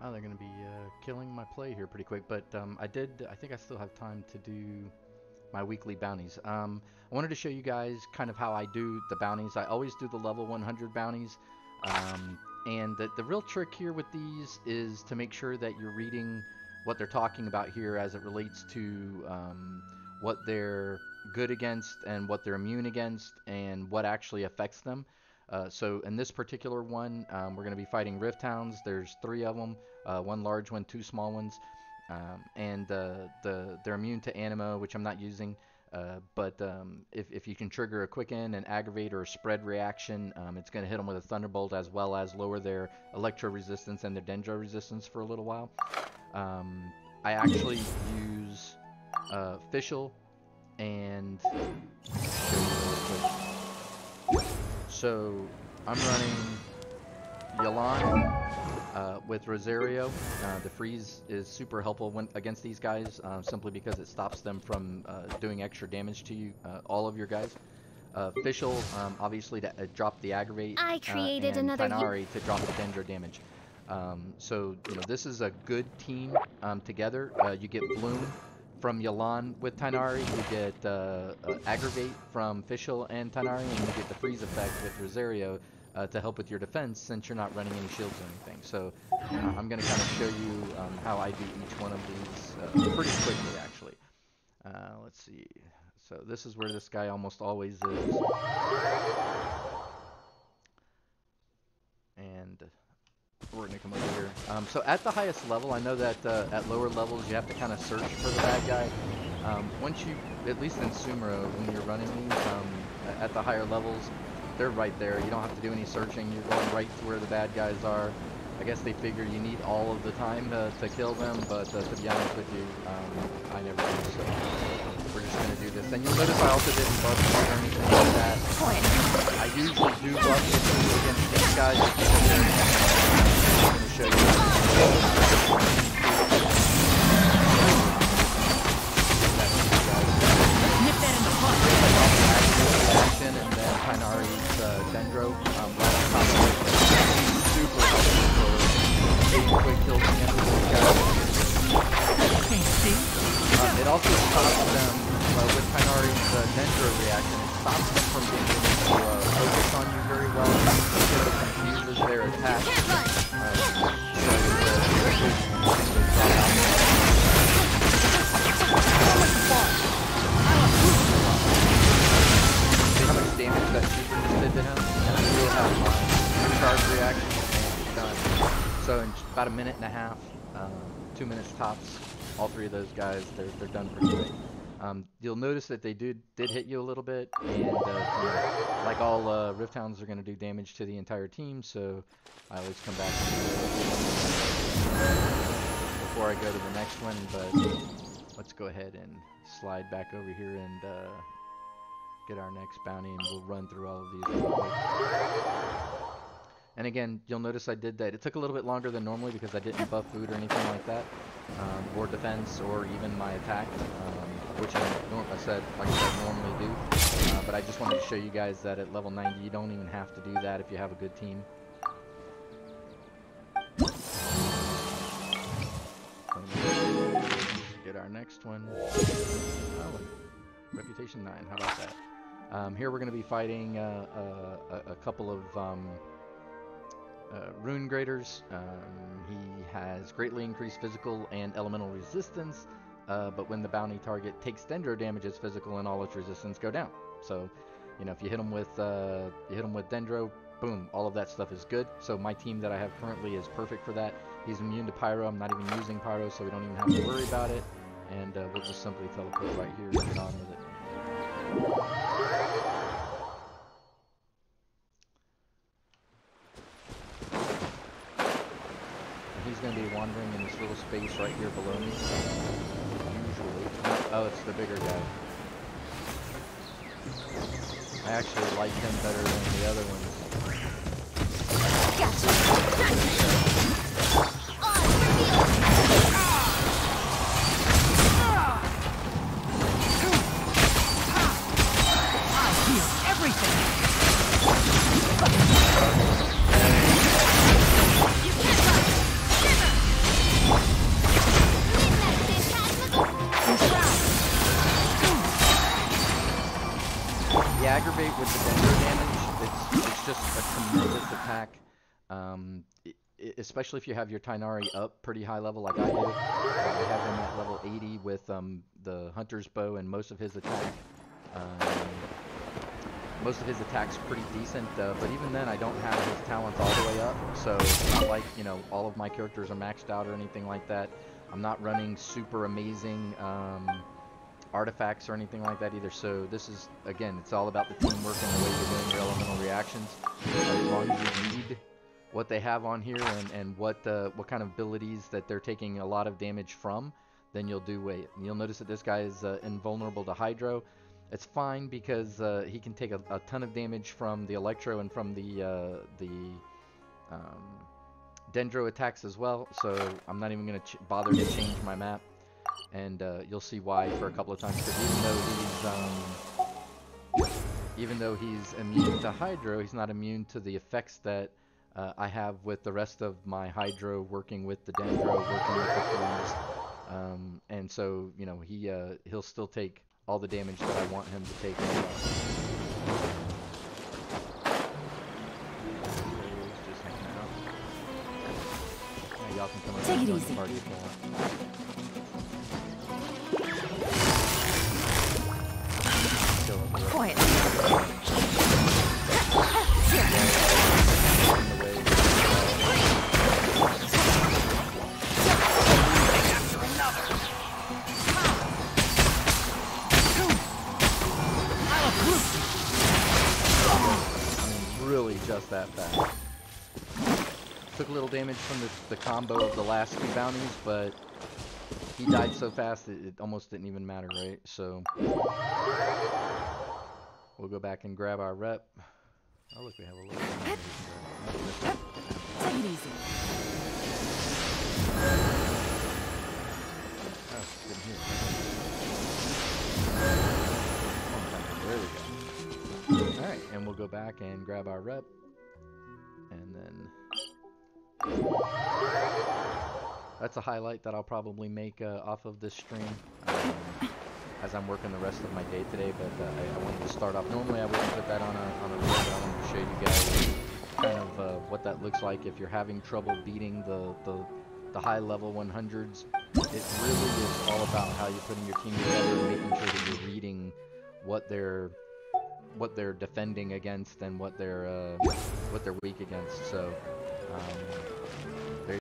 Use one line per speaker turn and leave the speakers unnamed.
Oh, they're going to be killing my play here pretty quick, but I think I still have time to do my weekly bounties. I wanted to show you guys kind of how I do the bounties. I always do the level 100 bounties, and the real trick here with these is to make sure that you're reading what they're talking about here as it relates to what they're good against and what they're immune against and what actually affects them. So in this particular one, we're going to be fighting Rift Hounds. There's 3 of them, one large one, 2 small ones, and they're immune to Animo, which I'm not using. But if you can trigger a quicken, an aggravate, or a spread reaction, it's going to hit them with a Thunderbolt as well as lower their Electro resistance and their Dendro resistance for a little while. I actually use Fischl and so I'm running Yelan with Rosario. The freeze is super helpful against these guys, simply because it stops them from doing extra damage to you, all of your guys. Fischl, obviously, to drop the aggravate,
I created
and
another
Tighnari to drop the Dendro damage. So, you know, this is a good team together. You get Bloom from Yelan with Tighnari, you get Aggravate from Fischl and Tighnari, and you get the freeze effect with Rosario to help with your defense since you're not running any shields or anything. So I'm going to kind of show you how I do each one of these pretty quickly, actually. Let's see. So this is where this guy almost always is. And we're going to come over here. So at the highest level, I know that at lower levels you have to kind of search for the bad guy. Once you, at least in Sumro, when you're running these, at the higher levels, they're right there. You don't have to do any searching. You're going right to where the bad guys are. I guess they figure you need all of the time to kill them, but to be honest with you, I never do, so we're just going to do this. And you'll notice I also didn't buff or anything like that. I usually do buff against these guys because they're going to show you.
Nip that in the butt.
And then Tighnari's Dendro, right on top of it. Super helpful for getting quick kills against those guys. It also stops them with Tighnari's Dendro reaction. It stops them from being able to focus on you very well because it confuses their attack. See how much damage that super just did to him? And I still have my charge reaction, and it's done. So in about a minute and a half, 2 minutes tops, all 3 of those guys, they're done pretty quick. You'll notice that they did hit you a little bit, and you know, like all Rift Hounds are going to do damage to the entire team, so I always come back before I go to the next one, but let's go ahead and slide back over here and get our next bounty, and we'll run through all of these real quick. And again, you'll notice I did that. It took a little bit longer than normally because I didn't buff food or anything like that, or defense, or even my attack, which I normally do. But I just wanted to show you guys that at level 90, you don't even have to do that if you have a good team. Get our next one. Oh, Reputation 9. How about that? Here we're going to be fighting a couple of Rune Graders. He has greatly increased physical and elemental resistance, but when the bounty target takes Dendro damage, its physical and all its resistance go down. So, you know, if you hit him with Dendro, boom, all of that stuff is good. So my team that I have currently is perfect for that. He's immune to Pyro. I'm not even using Pyro, so we don't even have to worry about it. And we'll just simply teleport right here and get on with it. He's going to be wandering in this little space right here below me. Usually. Oh, it's the bigger guy. I actually like him better than the other ones. tremendous attack. Especially if you have your Tainari up pretty high level like I do. I have him at level 80 with the Hunter's Bow, and most of his attacks pretty decent, but even then I don't have his talents all the way up, so it's not like, you know, all of my characters are maxed out or anything like that. I'm not running super amazing artifacts or anything like that either, so this is, again, it's all about the teamwork and the way you're doing your elemental reactions. As long as you read what they have on here and what kind of abilities that they're taking a lot of damage from, then you'll do wait. You'll notice that this guy is invulnerable to Hydro. It's fine because he can take a ton of damage from the Electro and from the Dendro attacks as well, so I'm not even going to bother to change my map, and you'll see why for a couple of times, because even though he's immune to Hydro, he's not immune to the effects that I have with the rest of my Hydro, working with the Dendro, working with the Freeze, and so, you know, he'll still take all the damage that I want him to take as well. Just hanging out. Yeah, y'all can come around and join the party if you want.
Quiet.
Really just that fast. Took a little damage from the combo of the last two bounties, but he died so fast it almost didn't even matter, right? So we'll go back and grab our rep. Oh look, we have a little bit more.
Take it easy.
Oh, didn't hear it. There we go. Alright, and we'll go back and grab our rep, and then that's a highlight that I'll probably make off of this stream as I'm working the rest of my day today, but I wanted to start off. Normally I wouldn't put that on a reel, but I wanted to show you guys kind of what that looks like if you're having trouble beating the high level 100s. It really is all about how you're putting your team together and making sure that you're reading what they're defending against and what they're weak against. So